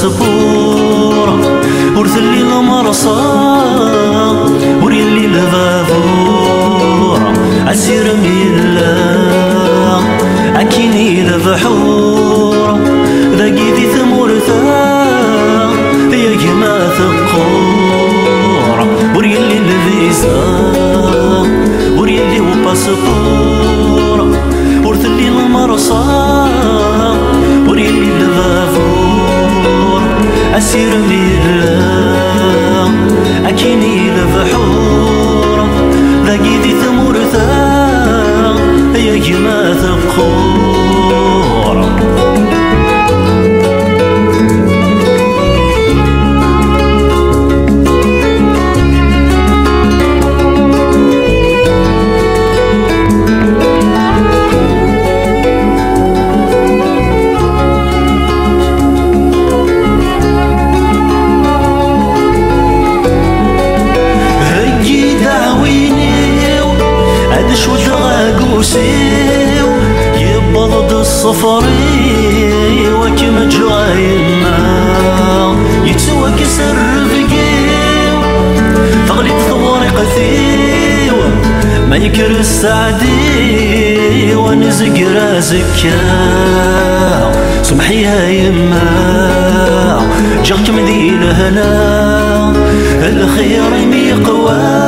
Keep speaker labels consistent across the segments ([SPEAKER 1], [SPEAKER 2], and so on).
[SPEAKER 1] الباسبور ورثلي المرصى وريلي البابور عسير ميلا عكيني البحور ذاقي ذي ثمورثا يا جما ثقور وريلي الفيزا وريلي الباسبور ورثلي المرصى وريلي البابور أسير ميلا أكيني لبحور ذاقي ذي ثمورثا يا جما ثقور يبض الصفري وكم جاينا يتسوى كسر فقيو تغليط ثواري قثيو ما يكر السعدي ونزق رازك سمحي يا يما جاكم ذي الهنا الخير ميقوى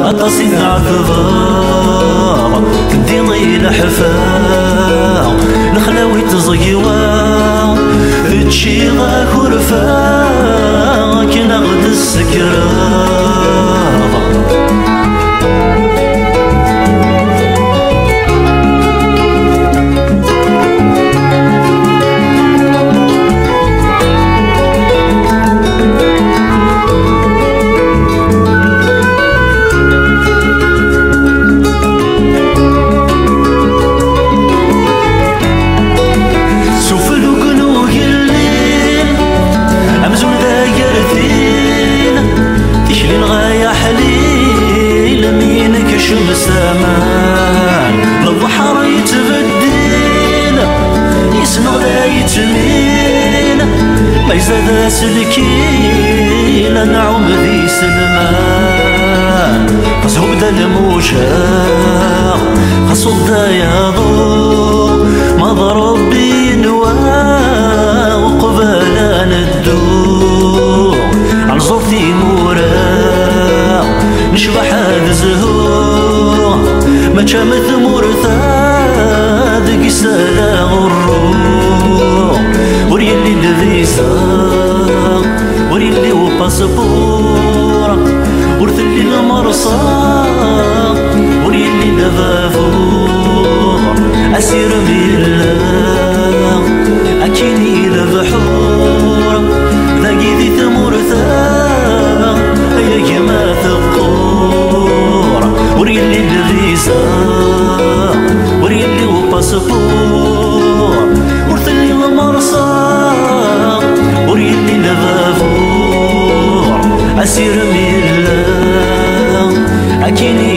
[SPEAKER 1] أتصيد عثبار تدي ضيل حفاء الخلاوي تزقوا تشي غا كرفا كنا غد السكرار السمان للبحر يتبدل يسنغ لا يتميل ما يزاد سلكي لنعم ذي سلمان خاصو بدا الموجة خاصو بدا يضو ما ضرب بينوا وقبل ندو عن صوتي مورا نشبح هذا الزهور ما كان ثمورثا دقي سلام الروح وريلي الفيزا وريلي وباسبور ورثلي المرصى وريلي البابور أسير ميلا أكيني لبحور ذاقي ذي ثمورثا يا جما ثقور وريلي الفيزا وريلي وباسبور ورثلي المرصى وريلي البابور أسير ميلا أكيني